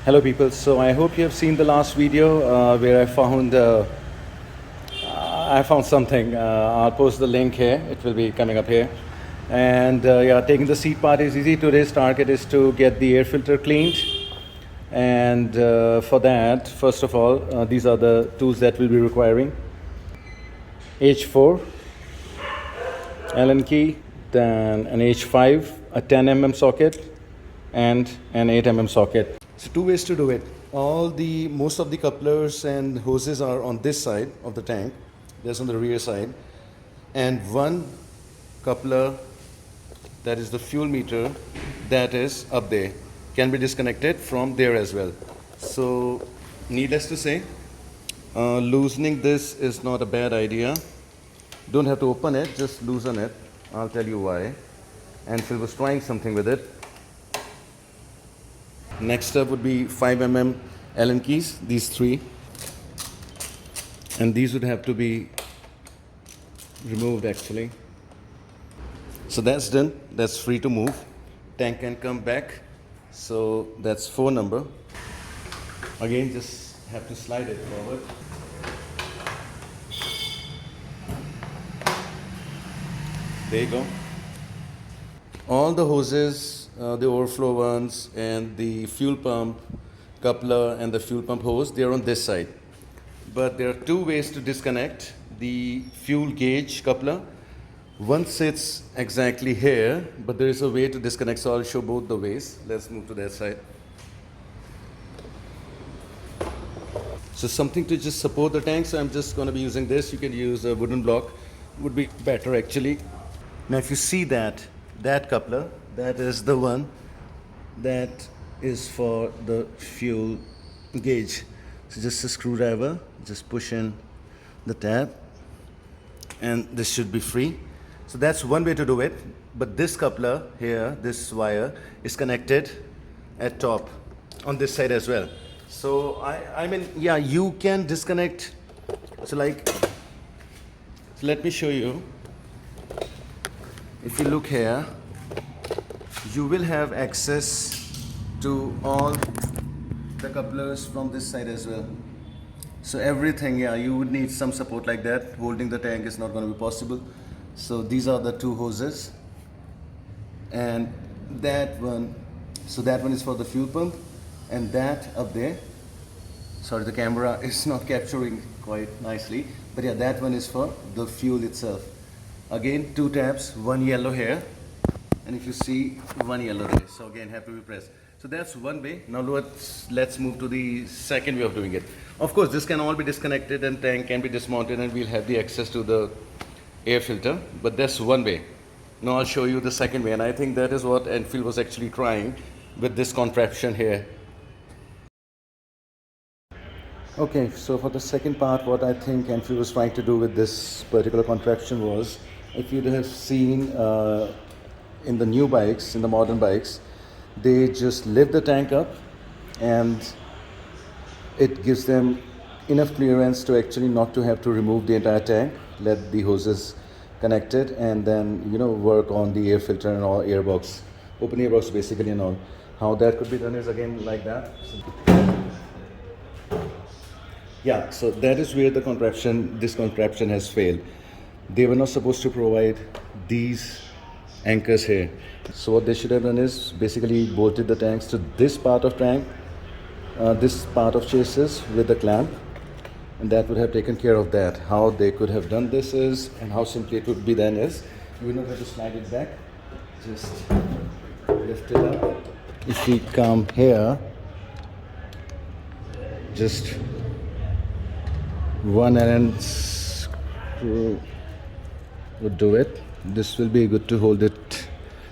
Hello people, so I hope you have seen the last video where I found something. I'll post the link here, it will be coming up here. And yeah, taking the seat part is easy. Today's target is to get the air filter cleaned. And for that, first of all, these are the tools that we'll be requiring. H4, Allen key, then an H5, a 10 mm socket, and an 8 mm socket. So two ways to do it. Most of the couplers and hoses are on this side of the tank. That's on the rear side. And one coupler, that is the fuel meter, that is up there, can be disconnected from there as well. So needless to say, loosening this is not a bad idea. Don't have to open it, just loosen it. I'll tell you why. And Phil was trying something with it. Next up would be 5 mm Allen keys, these three. And these would have to be removed actually. So that's done, that's free to move. Tank can come back. So that's 4 number. Again, just have to slide it forward. There you go. All the hoses, the overflow ones and the fuel pump coupler and the fuel pump hose, they are on this side. But there are two ways to disconnect the fuel gauge coupler. One sits exactly here, but there is a way to disconnect, so I'll show both the ways. Let's move to that side. So something to just support the tank, so I'm just going to be using this. You can use a wooden block, would be better actually. Now if you see that coupler, that is the one that is for the fuel gauge. So just a screwdriver, just push in the tab and this should be free. So that's one way to do it. But this coupler here, this wire is connected at top on this side as well. So I mean, yeah, you can disconnect. So let me show you. If you look here, you will have access to all the couplers from this side as well. So everything, yeah, you would need some support like that. Holding the tank is not going to be possible. So these are the two hoses. And that one, so that one is for the fuel pump. And that up there, sorry, the camera is not capturing quite nicely. But yeah, that one is for the fuel itself. Again, two tabs, one yellow here, and if you see, one yellow there. So again, have to be pressed. So that's one way. Now let's move to the second way of doing it. Of course, this can all be disconnected and tank can be dismounted and we'll have the access to the air filter. But that's one way. Now I'll show you the second way, and I think that is what Enfield was actually trying with this contraption here. Okay, so for the second part, what I think Enfield was trying to do with this particular contraption was, if you'd have seen in the new bikes, in the modern bikes, they just lift the tank up and it gives them enough clearance to actually not to have to remove the entire tank, let the hoses connected, and then, you know, work on the air filter and all, airbox, open airbox basically and all. How that could be done is again like that. Yeah, so that is where this contraption has failed. They were not supposed to provide these anchors here. So what they should have done is basically bolted the tanks to this part of tank, this part of chassis with the clamp, and that would have taken care of that. How they could have done this is, and how simply it would be then is, you would not have to slide it back, just lift it up. If we come here, just one Allen screw would do it. This will be good to hold it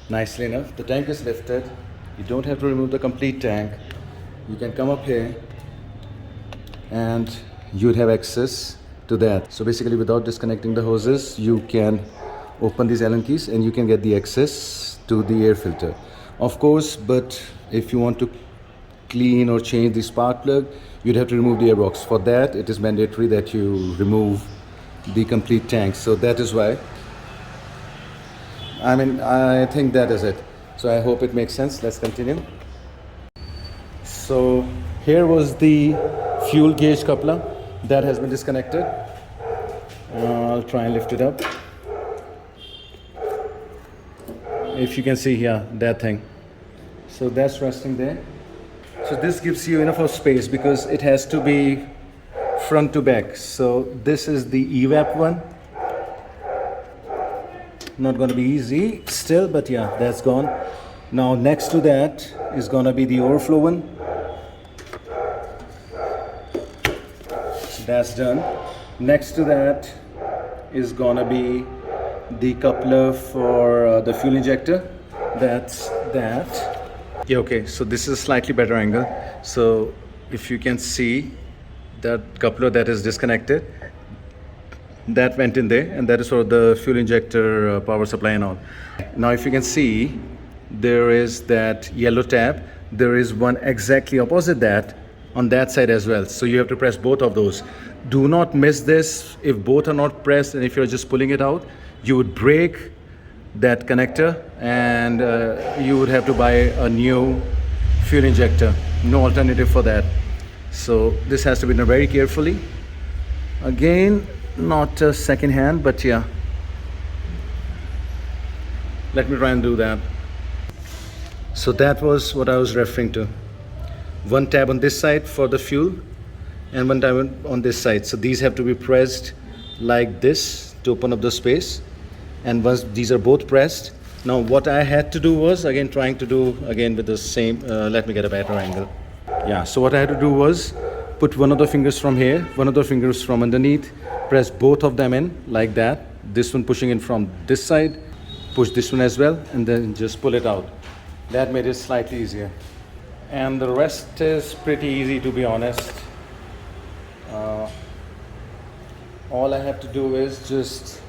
nicely enough. The tank is lifted. You don't have to remove the complete tank. You can come up here and you would have access to that. So basically, without disconnecting the hoses, you can open these Allen keys and you can get the access to the air filter. Of course, but if you want to clean or change the spark plug, you'd have to remove the airbox. For that, it is mandatory that you remove the complete tank. So that is why, I mean, I think that is it. So I hope it makes sense. Let's continue. So here was the fuel gauge coupler that has been disconnected. I'll try and lift it up. If you can see here, that thing. So that's resting there. So this gives you enough of space because it has to be front to back. So this is the evap one. Not going to be easy still, but yeah, that's gone. Now next to that is going to be the overflow one. So that's done. Next to that is going to be the coupler for the fuel injector. That's that. Yeah, okay, so this is a slightly better angle. So if you can see that coupler that is disconnected, that went in there, and that is for the fuel injector power supply and all. Now if you can see, there is that yellow tab. There is one exactly opposite that on that side as well. So you have to press both of those. Do not miss this. If both are not pressed and if you're just pulling it out, you would break that connector and you would have to buy a new fuel injector. No alternative for that. So this has to be done very carefully. Again, not a second hand, but yeah, let me try and do that. So that was what I was referring to. One tab on this side for the fuel and one tab on this side. So these have to be pressed like this to open up the space. And once these are both pressed, now what I had to do was again trying to do again with the same, let me get a better angle. Yeah, so what I had to do was put one of the fingers from here, one of the fingers from underneath, press both of them in like that. This one pushing in from this side, push this one as well, and then just pull it out. That made it slightly easier. And the rest is pretty easy, to be honest. All I have to do is just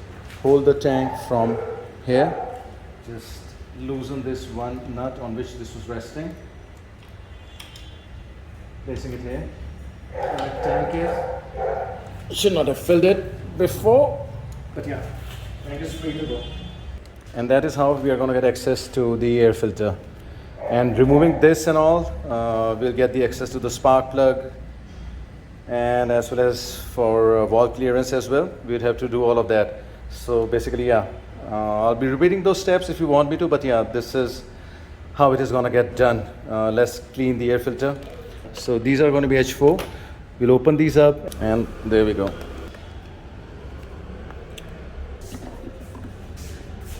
hold the tank from here, just loosen this one nut on which this was resting, placing it here. The tank is, should not have filled it before, but yeah, tank is free to go. And that is how we are going to get access to the air filter. And removing this and all, we'll get the access to the spark plug, and as well as for valve clearance as well. We'd have to do all of that. So basically, yeah, I'll be repeating those steps if you want me to, but yeah, this is how it is going to get done. Let's clean the air filter. So these are going to be H4. We'll open these up, and there we go.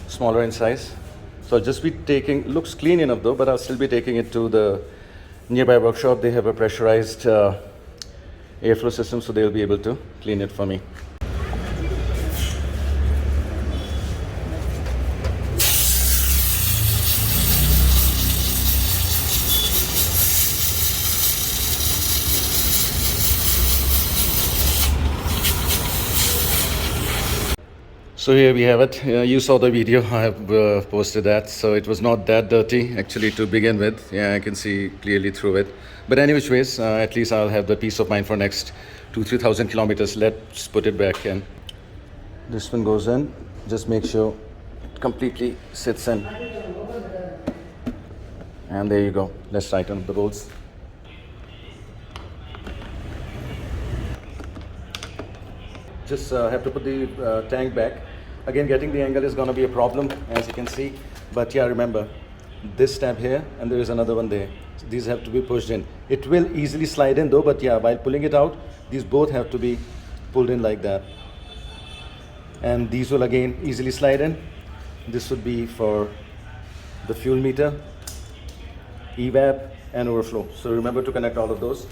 Smaller in size. So I'll just be taking, looks clean enough though, but I'll still be taking it to the nearby workshop. They have a pressurized airflow system, so they'll be able to clean it for me. So here we have it. You saw the video, I have posted that. So it was not that dirty actually to begin with. Yeah, I can see clearly through it. But any which ways, at least I'll have the peace of mind for next 2,000-3,000 kilometers. Let's put it back in. This one goes in. Just make sure it completely sits in. And there you go. Let's tighten the bolts. Just have to put the tank back. Again, getting the angle is going to be a problem, as you can see. But yeah, remember, this tab here, and there is another one there. So these have to be pushed in. It will easily slide in though, but yeah, while pulling it out, these both have to be pulled in like that. And these will again easily slide in. This would be for the fuel meter, evap, and overflow. So remember to connect all of those.